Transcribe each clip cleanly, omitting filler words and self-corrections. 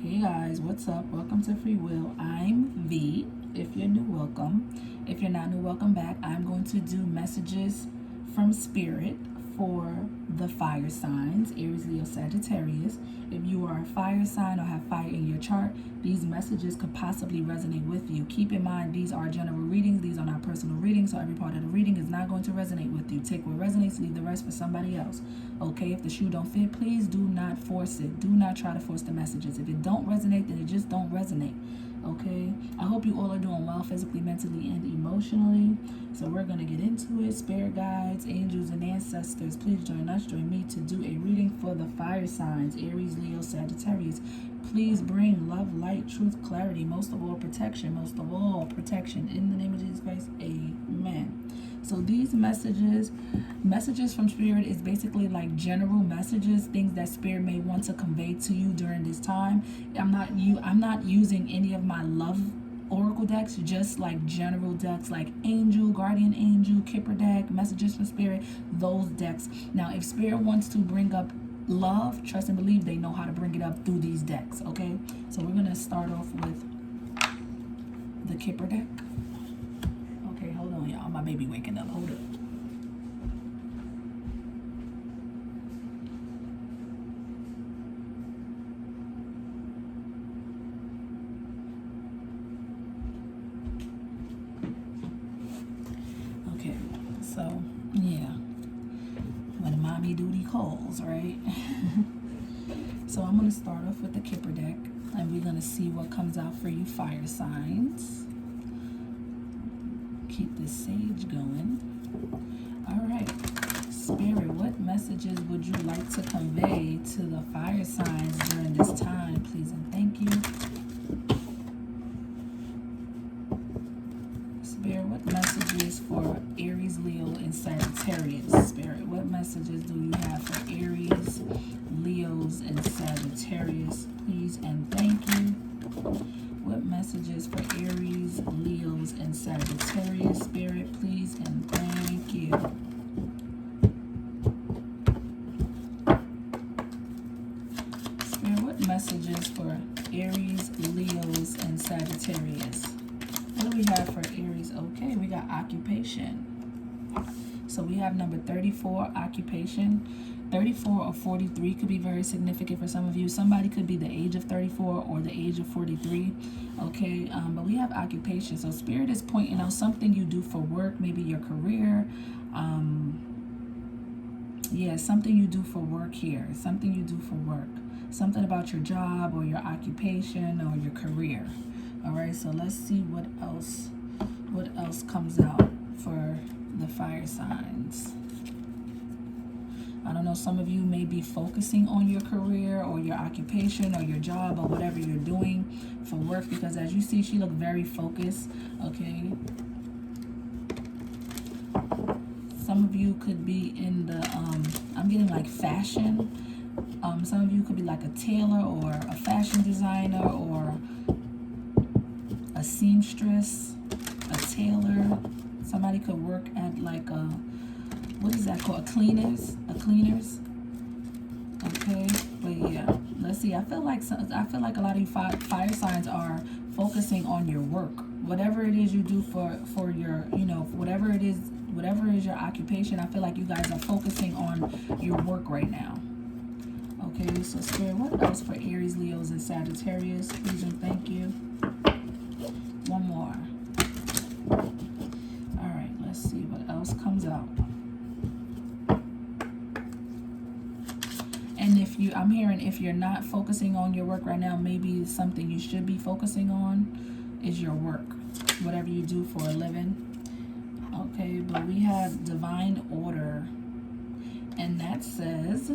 Hey guys, what's up? Welcome to Free Will. I'm V. If you're new, welcome. If you're not new, welcome back. I'm going to do messages from Spirit for the fire signs, Aries, Leo, Sagittarius. If you are a fire sign or have fire in your chart, these messages could possibly resonate with you. Keep in mind, these are general readings. These are not personal readings, so every part of the reading is not going to resonate with you. Take what resonates, leave the rest for somebody else. Okay, if the shoe don't fit, please do not force it. Do not try to force the messages. If it don't resonate, then it just don't resonate. Okay, I hope you all are doing well physically, mentally, and emotionally. So we're going to get into it. Spirit guides, angels, and ancestors, please join me to do a reading for the fire signs, Aries, Leo, Sagittarius. Please bring love, light, truth, clarity, most of all protection, in the name of Jesus Christ. Amen. So these messages from Spirit is basically like general messages, things that Spirit may want to convey to you during this time. I'm not using any of my love oracle decks, just like general decks like Angel, Guardian Angel, Kipper deck, Messages from Spirit, those decks. Now, if Spirit wants to bring up love, trust and believe, they know how to bring it up through these decks. Okay, so we're gonna start off with the Kipper deck. Okay, hold on, y'all. My baby waking up. Hold up. Okay, so yeah, when mommy duty calls, right? So I'm gonna start off with the Kipper deck, and we're gonna see what comes out for you, fire signs. Keep this sage going. All right, Spirit, what messages would you like to convey to the fire signs during this time, please and thank you? Spirit, what messages for Aries, Leo, and Sagittarius? Spirit, what messages do you have for Aries, Leos, and Sagittarius, please and thank you? What messages for Aries, Leos, and Sagittarius, Spirit, please and thank you? Spirit, what messages for Aries, Leos, and Sagittarius? What do we have for Aries? Okay, we got occupation. So we have number 34, occupation. 34 or 43 could be very significant for some of you. Somebody could be the age of 34 or the age of 43. Okay, but we have occupation. So Spirit is pointing out something you do for work, maybe your career. Yeah, something you do for work here. Something you do for work. Something about your job or your occupation or your career. All right, so let's see what else comes out for the fire signs. I don't know, some of you may be focusing on your career or your occupation or your job or whatever you're doing for work, because as you see, she looked very focused. Okay, some of you could be in the I'm getting like fashion. Some of you could be like a tailor or a fashion designer or a seamstress, a tailor. Somebody could work at like a, what is that called? A cleaners. Okay, but yeah, let's see. I feel like a lot of you fire signs are focusing on your work, whatever it is you do for your, you know, whatever is your occupation. I feel like you guys are focusing on your work right now. Okay, so Spirit, what else for Aries, Leos, and Sagittarius? Please and thank you. One more. All right, let's see what else comes out. And I'm hearing if you're not focusing on your work right now, maybe something you should be focusing on is your work, whatever you do for a living. Okay, but we have divine order, and that says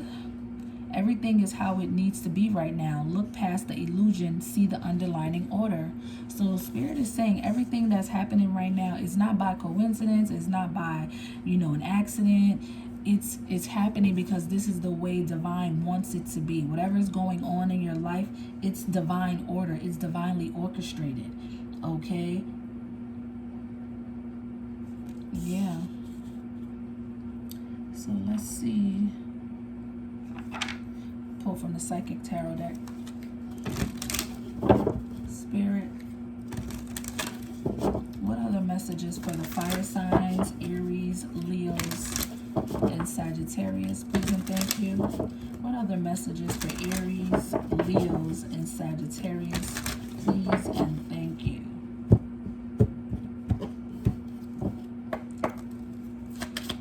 everything is how it needs to be right now. Look past the illusion, see the underlying order. So Spirit is saying everything that's happening right now is not by coincidence, it's not by, you know, an accident. It's happening because this is the way divine wants it to be. Whatever is going on in your life, it's divine order. It's divinely orchestrated. Okay? Yeah. So let's see. Pull from the Psychic Tarot deck. messages for the fire signs, Aries, Leos, and Sagittarius, please and thank you. What other messages for Aries, Leos, and Sagittarius, please and thank you.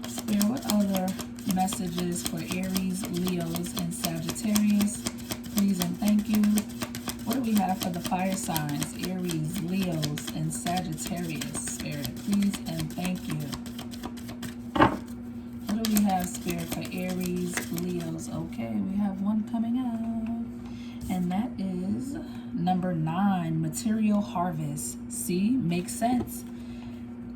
Spirit, what other messages for Aries, Leos, and Sagittarius, please and thank you. What do we have for the fire signs, Aries, Leos, and Sagittarius, Spirit, please and thank you. What do we have, Spirit, for Aries, Leos? Okay, we have one coming out, and that is number 9, material harvest. See, makes sense.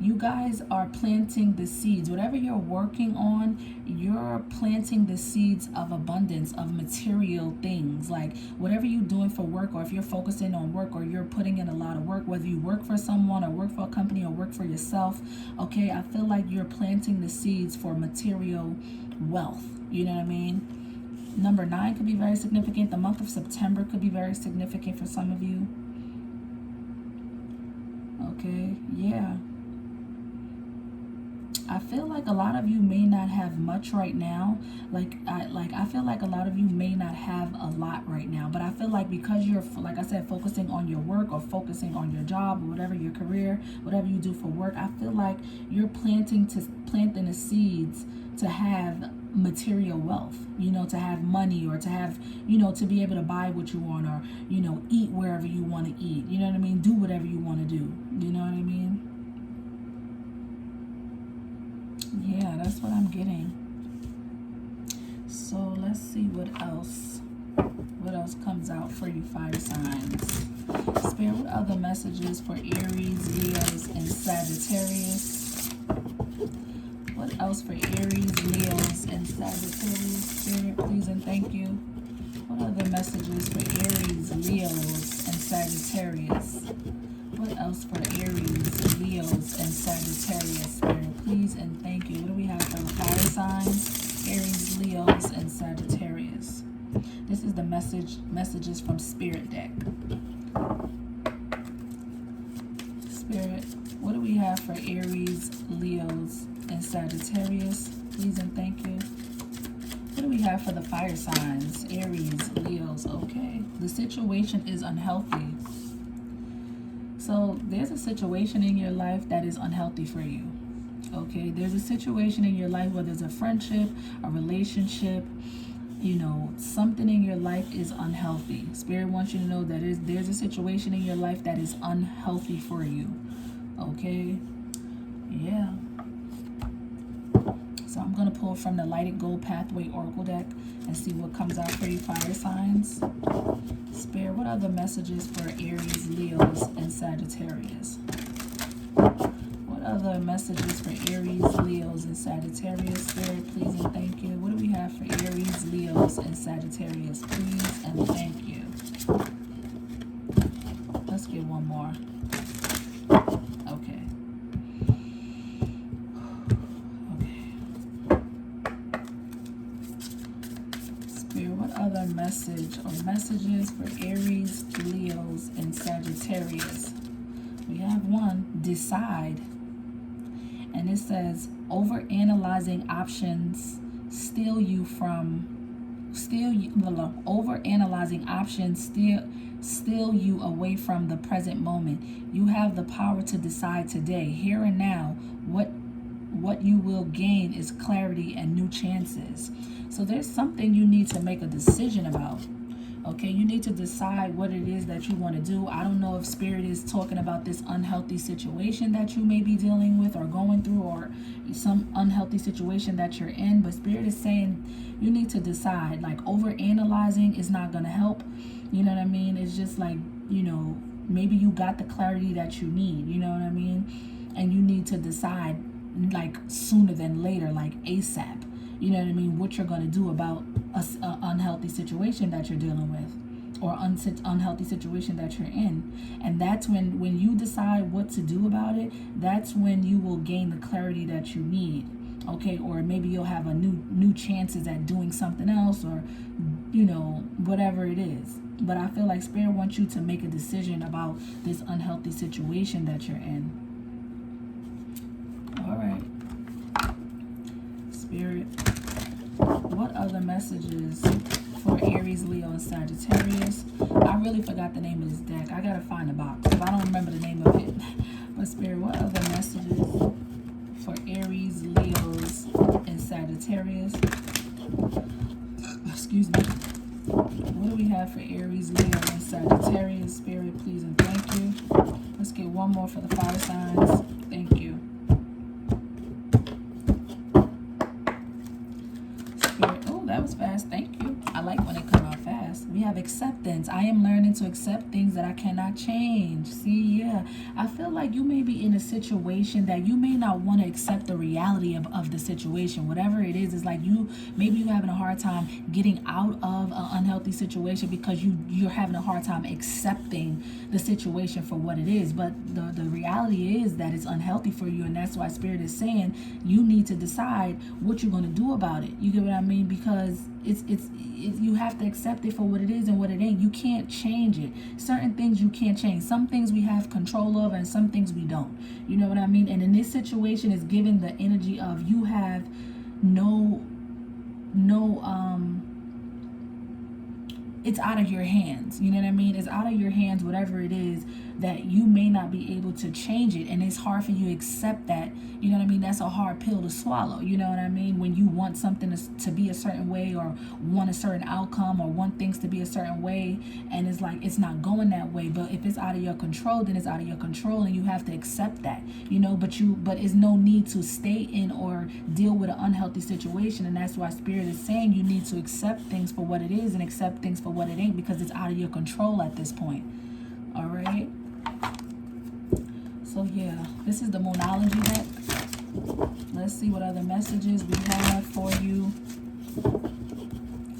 You guys are planting the seeds. Whatever you're working on, you're planting the seeds of abundance, of material things. Like whatever you're doing for work, or if you're focusing on work, or you're putting in a lot of work, whether you work for someone or work for a company or work for yourself, okay, I feel like you're planting the seeds for material wealth. You know what I mean? Number 9 could be very significant. The month of September could be very significant for some of you. Okay, yeah. I feel like a lot of you may not have much right now. I feel like a lot of you may not have a lot right now, but I feel like because you're, like I said, focusing on your work or focusing on your job or whatever, your career, whatever you do for work, I feel like you're planting the seeds to have material wealth, you know, to have money, or to have, you know, to be able to buy what you want, or, you know, eat wherever you want to eat, you know what I mean, do whatever you want to do, you know what I mean? Yeah, that's what I'm getting. So let's see what else comes out for you fire signs. Spirit, what other messages for Aries, Leos, and Sagittarius? What else for Aries, Leos, and Sagittarius? Spirit, please and thank you. What other messages for Aries, Leos, and Sagittarius? What else for Aries, Leos, and Sagittarius, Spirit, please and thank you. What do we have for the fire signs, Aries, Leos, and Sagittarius? This is the messages from Spirit deck. Spirit, what do we have for Aries, Leos, and Sagittarius? Please and thank you. What do we have for the fire signs, Aries, Leos? Okay, the situation is unhealthy. So there's a situation in your life that is unhealthy for you. Okay, there's a situation in your life, whether it's a friendship, a relationship, you know, something in your life is unhealthy. Spirit wants you to know that there's a situation in your life that is unhealthy for you. Okay, yeah. So I'm going to pull from the Lighted Gold Pathway Oracle deck and see what comes out for you fire signs. Spirit, what are the messages for Aries, Leos, and Sagittarius? What other messages for Aries, Leos, and Sagittarius? Spirit, please and thank you. What do we have for Aries, Leos, and Sagittarius? Please and thank you. Let's get one more. Okay. Other message or messages for Aries, Leos, and Sagittarius. We have one, decide. And it says, overanalyzing options overanalyzing options steal you away from the present moment. You have the power to decide today, here and now. What you will gain is clarity and new chances. So there's something you need to make a decision about. Okay, you need to decide what it is that you want to do. I don't know if Spirit is talking about this unhealthy situation that you may be dealing with or going through, or some unhealthy situation that you're in, but Spirit is saying you need to decide. Like, overanalyzing is not going to help. You know what I mean? It's just like, you know, maybe you got the clarity that you need, you know what I mean? And you need to decide, like, sooner than later, like ASAP. You know what I mean? What you're going to do about a unhealthy situation that you're dealing with, or unhealthy situation that you're in. And that's when you decide what to do about it, that's when you will gain the clarity that you need. Okay, or maybe you'll have a new chances at doing something else, or, you know, whatever it is. But I feel like Spirit wants you to make a decision about this unhealthy situation that you're in. Spirit. What other messages for Aries, Leo, and Sagittarius? I really forgot the name of this deck. I gotta find the box because I don't remember the name of it. But Spirit, what other messages for Aries, Leos, and Sagittarius? Excuse me. What do we have for Aries, Leo, and Sagittarius? Spirit, please and thank you. Let's get one more for the fire signs. Thank you. Spirit, oh, that was fast. Thank you. I like when it come out fast. We have acceptance. I am learning to accept things that I cannot change. See, yeah. I feel like you may be in a situation that you may not want to accept the reality of the situation. Whatever it is like maybe you're having a hard time getting out of an unhealthy situation because you're having a hard time accepting the situation for what it is. But the reality is that it's unhealthy for you, and that's why Spirit is saying you need to decide what you're going to do about it. You get what I mean? Because it's you have to accept it for what it is and what it ain't. You can't change it. Certain things you can't change. Some things we have control of and some things we don't. You know what I mean? And in this situation, it's giving the energy of you have no it's out of your hands. You know what I mean? It's out of your hands, whatever it is, that you may not be able to change it. And it's hard for you to accept that. You know what I mean? That's a hard pill to swallow. You know what I mean? When you want something to be a certain way, or want a certain outcome, or want things to be a certain way, and it's like it's not going that way. But if it's out of your control, then it's out of your control, and you have to accept that. You know, but it's no need to stay in or deal with an unhealthy situation. And that's why Spirit is saying you need to accept things for what it is and accept things for what it ain't, because it's out of your control at this point. All right. So yeah, this is the Moonology deck. Let's see what other messages we have for you.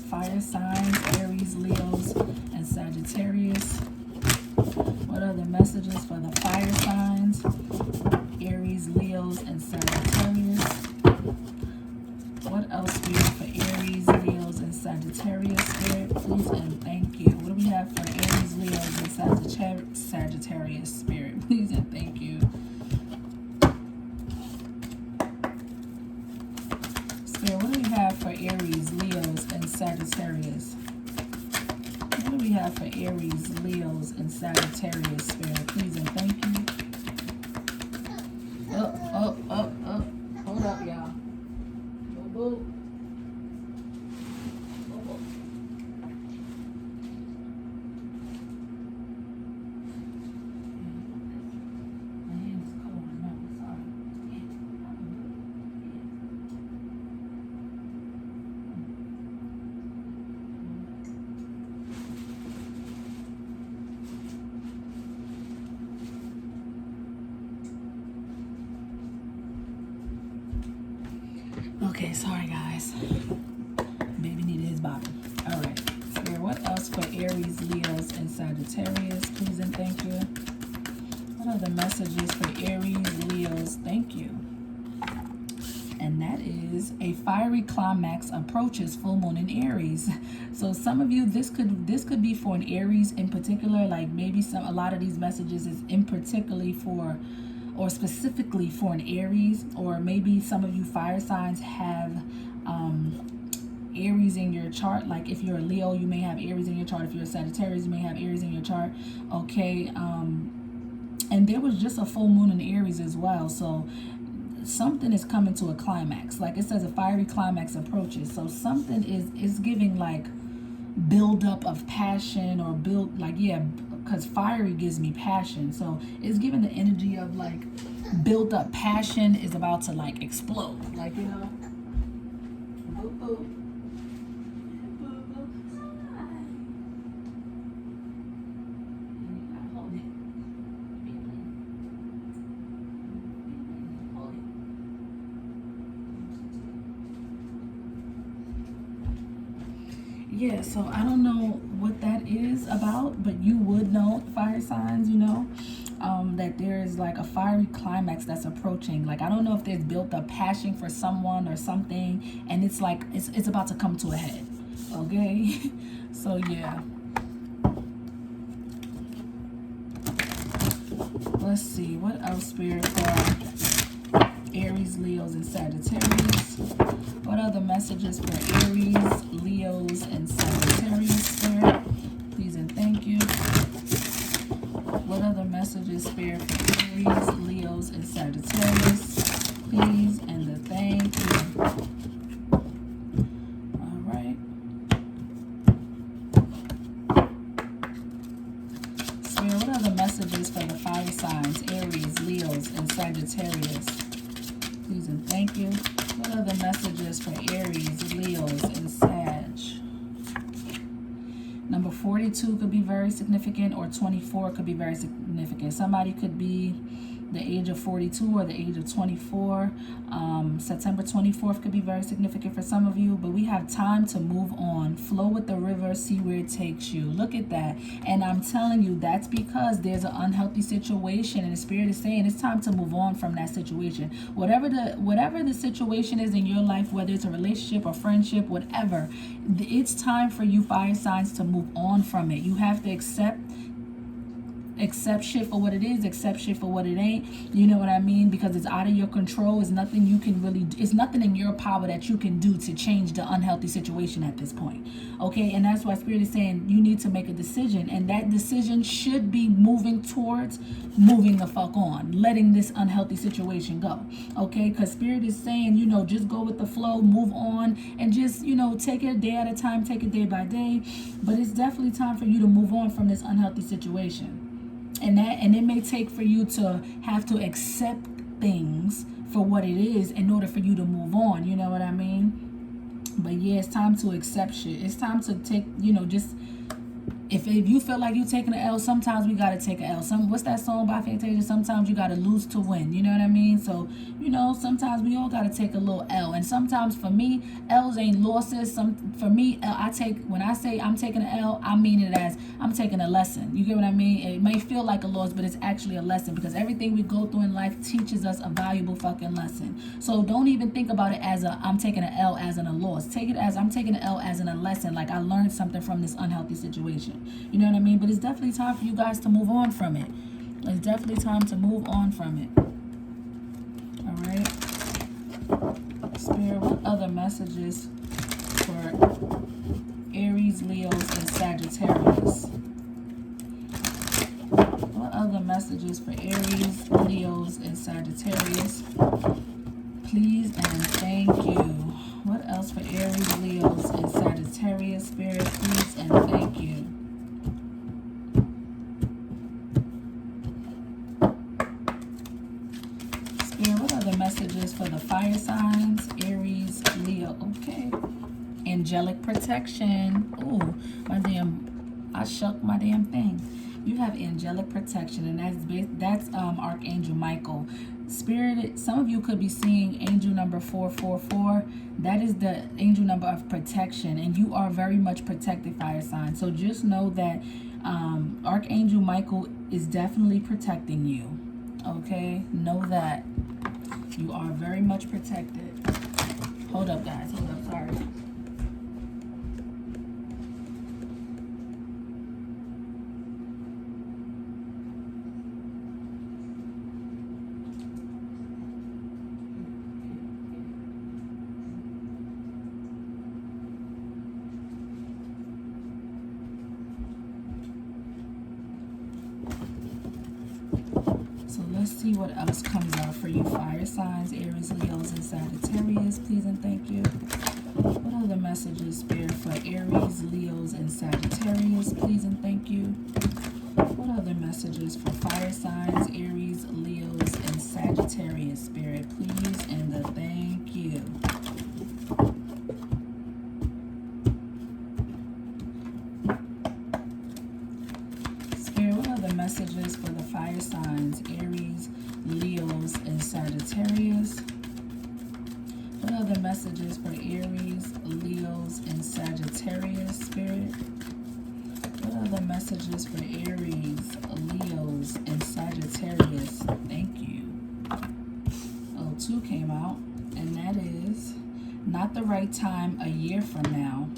Fire signs, Aries, Leos, and Sagittarius. What other messages for the fire signs, Aries, Leos, and Sagittarius? What else do we have for Aries, Leos, and Sagittarius? Spirit, please and thank you. What do we have for Aries, Leos, and Sagittarius? Spirit, please and thank you. Spirit, what do we have for Aries, Leos, and Sagittarius? What do we have for Aries, Leos, and Sagittarius? Spirit, please and thank you. Up. Hold up, y'all. Boo. Okay, sorry guys. Baby needed his bottle. All right. Spirit, what else for Aries, Leos, and Sagittarius? Please and thank you. What are the messages for Aries, Leos? Thank you. And that is a fiery climax approaches full moon in Aries. So some of you, this could be for an Aries in particular. Like maybe a lot of these messages is in particularly for, or specifically for an Aries, or maybe some of you fire signs have Aries in your chart. Like if you're a Leo, you may have Aries in your chart. If you're a Sagittarius, you may have Aries in your chart. Okay, and there was just a full moon in Aries as well. So something is coming to a climax. Like it says, a fiery climax approaches. So something is giving like build up of passion, or build like, yeah, because fiery gives me passion. So it's giving the energy of like built up passion is about to like explode. Like, you know. Yeah, so I don't know what that is about, but you would know, fire signs, you know, that there is like a fiery climax that's approaching. Like, I don't know if there's built up passion for someone or something, and it's like, it's about to come to a head, okay? So, yeah. Let's see, what else, Spirit, for Aries, Leos, and Sagittarius? What other messages for Aries, Leos, and Sagittarius, Spirit? Please and thank you. What other messages, Spirit, for Aries, Leos, and Sagittarius? Please and the thank you. All right. Spirit, what other messages for the fire signs, Aries, Leos, and Sagittarius? Please and thank you. What other messages for Aries, Leos, and Sag? Number 42 could be very significant, or 24 could be very significant. Somebody could be the age of 42 or the age of 24. September 24th could be very significant for some of you, but we have time to move on. Flow with the river, see where it takes you. Look at that. And I'm telling you, that's because there's an unhealthy situation, and the Spirit is saying it's time to move on from that situation. Whatever the situation is in your life, whether it's a relationship or friendship, whatever, it's time for you fire signs to move on from it. You have to accept shit for what it is, accept shit for what it ain't. You know what I mean? Because it's out of your control. It's nothing you can really, it's nothing in your power that you can do to change the unhealthy situation at this point. Okay? And that's why Spirit is saying you need to make a decision. And that decision should be moving towards moving the fuck on, letting this unhealthy situation go. Okay? Because Spirit is saying, you know, just go with the flow, move on, and just, you know, take it a day at a time, take it day by day. But it's definitely time for you to move on from this unhealthy situation. And it may take for you to have to accept things for what it is in order for you to move on. You know what I mean? But yeah, it's time to accept shit. It's time to take, you know, just if you feel like you're taking an L, sometimes we gotta take an L. What's that song by Fantasia? Sometimes you gotta lose to win. You know what I mean? So, you know, sometimes we all gotta take a little L. And sometimes for me, L's ain't losses. For me, when I say I'm taking an L, I mean it as I'm taking a lesson. You get what I mean? It may feel like a loss, but it's actually a lesson, because everything we go through in life teaches us a valuable fucking lesson. So don't even think about it as I'm taking an L as in a loss. Take it as I'm taking an L as in a lesson, like I learned something from this unhealthy situation. You know what I mean? But it's definitely time for you guys to move on from it. It's definitely time to move on from it. All right. Spirit, what other messages for Aries, Leos, and Sagittarius? What other messages for Aries, Leos, and Sagittarius? Please and thank you. What else for Aries, Leos, and Sagittarius? Spirit, please and thank you. What other messages for the fire signs, Aries, Leo? Okay. Angelic protection. Oh, I shook my damn thing. You have angelic protection, and that's Archangel Michael. Spirit, some of you could be seeing angel number 444. That is the angel number of protection, and you are very much protected, fire sign. So just know that Archangel Michael is definitely protecting you. Okay, know that you are very much protected. Hold up, guys. Hold up. Sorry. Let's see what else comes out for you, fire signs, Aries, Leos, and Sagittarius. Please and thank you. What other messages, Spirit, for Aries, Leos, and Sagittarius? Please and thank you. What other messages for fire signs, Aries, Leos, and Sagittarius, Spirit? Please and thank you. Messages for the fire signs, Aries, Leos, and Sagittarius. What other messages for Aries, Leos, and Sagittarius, Spirit? What other messages for Aries, Leos, and Sagittarius? Thank you. Oh, 2 came out, and that is not the right time a year from now.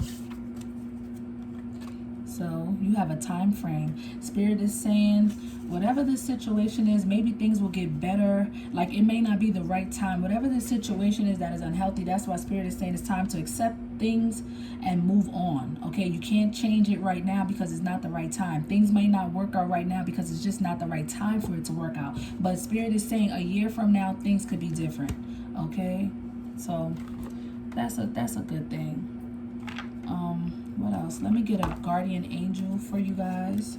So you have a time frame. Spirit is saying Whatever the situation is, maybe things will get better. Like, it may not be the right time. Whatever the situation is that is unhealthy, that's why Spirit is saying it's time to accept things and move on. Okay, you can't change it right now because it's not the right time. Things may not work out right now because it's just not the right time for it to work out. But Spirit is saying a year from now, things could be different. Okay, so that's a good thing. What else? Let me get a guardian angel for you guys.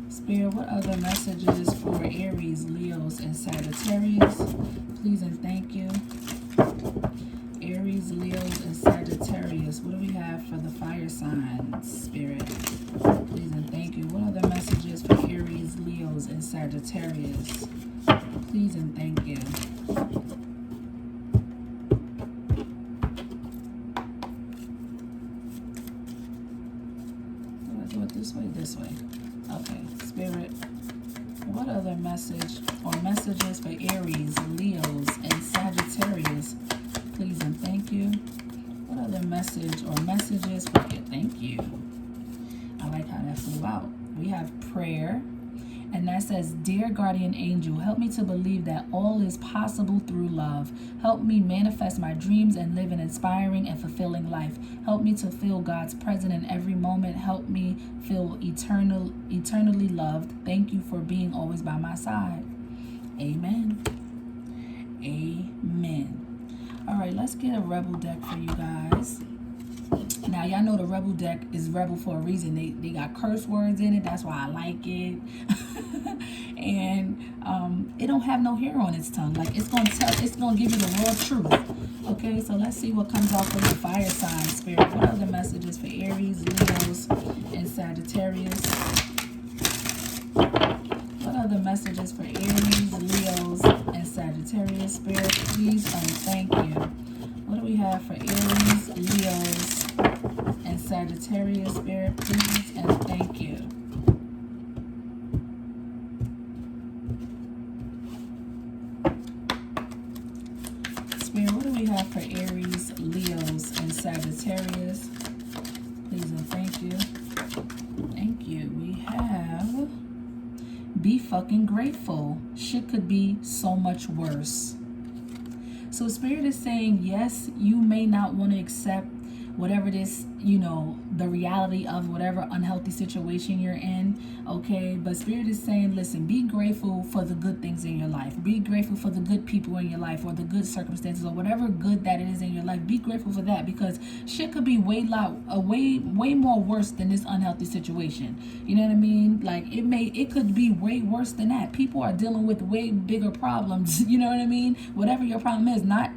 Spirit, what other messages for Aries, Leos, and Sagittarius? Please and thank you. Aries, Leos, and Sagittarius. What do we have for the fire signs, Spirit? Please and thank you. What other messages for Aries, Leos, and Sagittarius? Please and thank you. Do I do it this way? This way. Okay, Spirit, what other message or messages for Aries, Leos, and Sagittarius? Please and thank you. What other message or messages for it? Thank you. I like how that flew out. We have prayer, and that says, Dear Guardian Angel, help me to believe that all is possible through love. Help me manifest my dreams and live an inspiring and fulfilling life. Help me to feel God's presence in every moment. Help me feel eternally loved. Thank you for being always by my side. Amen. Amen. All right, let's get a Rebel deck for you guys. Now, y'all know the Rebel deck is Rebel for a reason. They got curse words in it. That's why I like it. And it don't have no hair on its tongue. Like, it's gonna give you the raw truth. Okay, so let's see what comes off for the fire sign, Spirit. What are the messages for Aries, Leos, and Sagittarius? What are the messages for Aries, Leos, and Sagittarius, Spirit? Please and thank you. What do we have for Aries, Leos, and Sagittarius, Spirit? Please and thank you. Spirit, what do we have for Aries, Leos, and Sagittarius? Please and thank you. Thank you. We have, be fucking grateful. Shit could be so much worse. So Spirit is saying, yes, you may not want to accept whatever this, the reality of whatever unhealthy situation you're in, okay? But Spirit is saying, listen, be grateful for the good things in your life. Be grateful for the good people in your life, or the good circumstances, or whatever good that it is in your life. Be grateful for that, because shit could be way more worse than this unhealthy situation. You know what I mean? Like, it could be way worse than that. People are dealing with way bigger problems. You know what I mean? Whatever your problem is, not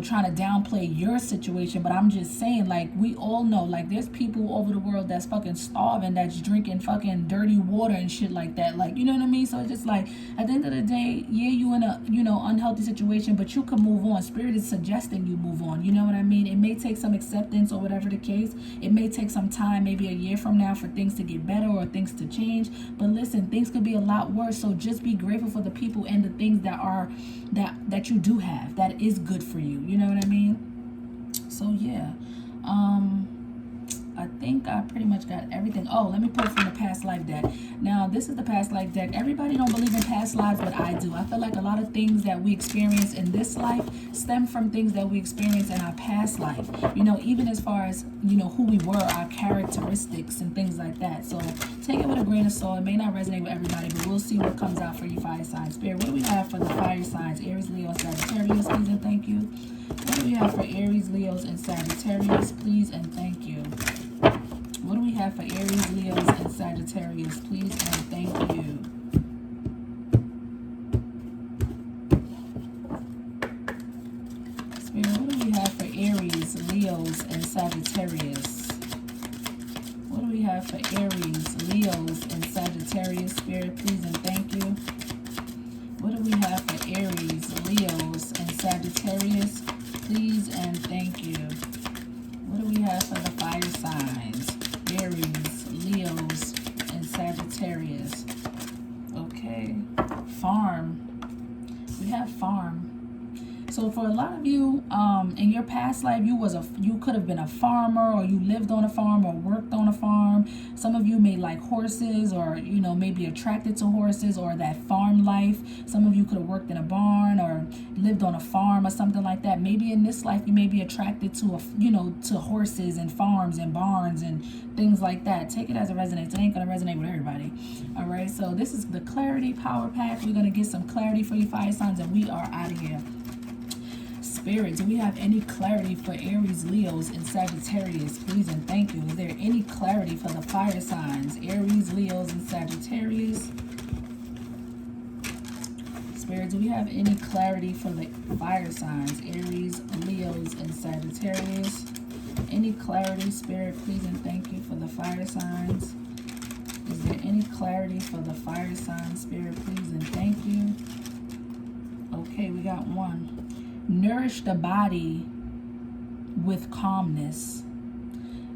trying to downplay your situation, but I'm just saying, like, we all know, like, there's people all over the world that's fucking starving, that's drinking fucking dirty water and shit like that. Like, you know what I mean? So it's just like, at the end of the day, yeah, you in a, unhealthy situation, but you can move on. Spirit is suggesting you move on. You know what I mean? It may take some acceptance, or whatever the case. It may take some time, maybe a year from now, for things to get better or things to change. But listen, things could be a lot worse. So just be grateful for the people and the things that you do have, that is good for you. You know what I mean? So yeah, I think I pretty much got everything. Oh, let me pull from the past life deck. Now, this is the past life deck. Everybody don't believe in past lives, but I do. I feel like a lot of things that we experience in this life stem from things that we experience in our past life. Even as far as, who we were, our characteristics and things like that. So take it with a grain of salt. It may not resonate with everybody, but we'll see what comes out for you fire signs. Spirit, what do we have for the fire signs? Aries, Leo, Sagittarius, please and thank you. What do we have for Aries, Leos, and Sagittarius? Please and thank you. What do we have for Aries, Leos, and Sagittarius? Please and thank you. Spirit, what do we have for Aries, Leos, and Sagittarius? What do we have for Aries, Leos, and Sagittarius? Spirit, please and thank you. What do we have for Aries, Leos, and Sagittarius? Please and thank you. What do we have for the fire signs? Aries, Leos, and Sagittarius. Okay. Farm. We have farm. So So for a lot of you, in your past life, you could have been a farmer, or you lived on a farm or worked on a farm. Some of you may like horses, or maybe attracted to horses or that farm life. Some of you could have worked in a barn or lived on a farm or something like that. Maybe in this life you may be attracted to to horses and farms and barns and things like that. Take it as it resonates. It ain't gonna resonate with everybody. All right. So this is the clarity power pack. We're gonna get some clarity for you fire signs, and we are out of here. Spirit, do we have any clarity for Aries, Leos, and Sagittarius? Please and thank you. Is there any clarity for the fire signs, Aries, Leos, and Sagittarius? Spirit, do we have any clarity for the fire signs, Aries, Leos, and Sagittarius? Any clarity, Spirit, please and thank you, for the fire signs? Is there any clarity for the fire signs, Spirit, please and thank you? Okay, we got one. Nourish the body with calmness.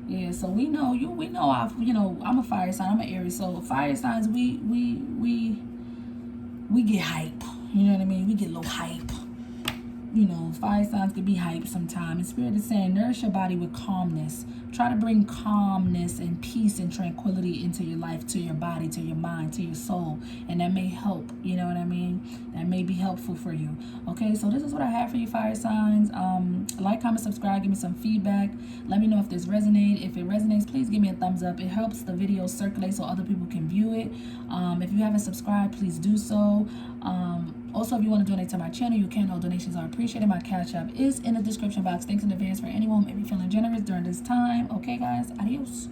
Yeah, so we know I'm a fire sign, I'm an Aries. So fire signs, we get hype. You know what I mean? We get a little hype. Fire signs can be hype sometimes. And Spirit is saying, nourish your body with calmness. Try to bring calmness and peace and tranquility into your life, to your body, to your mind, to your soul. And that may help. You know what I mean? That may be helpful for you. Okay, so this is what I have for you, fire signs. Like, comment, subscribe, give me some feedback. Let me know if this resonates. If it resonates, please give me a thumbs up. It helps the video circulate so other people can view it. If you haven't subscribed, please do so. Also, if you want to donate to my channel, you can. All donations are appreciated. My Cash App is in the description box. Thanks in advance for anyone who may be feeling generous during this time. Okay, guys. Adios.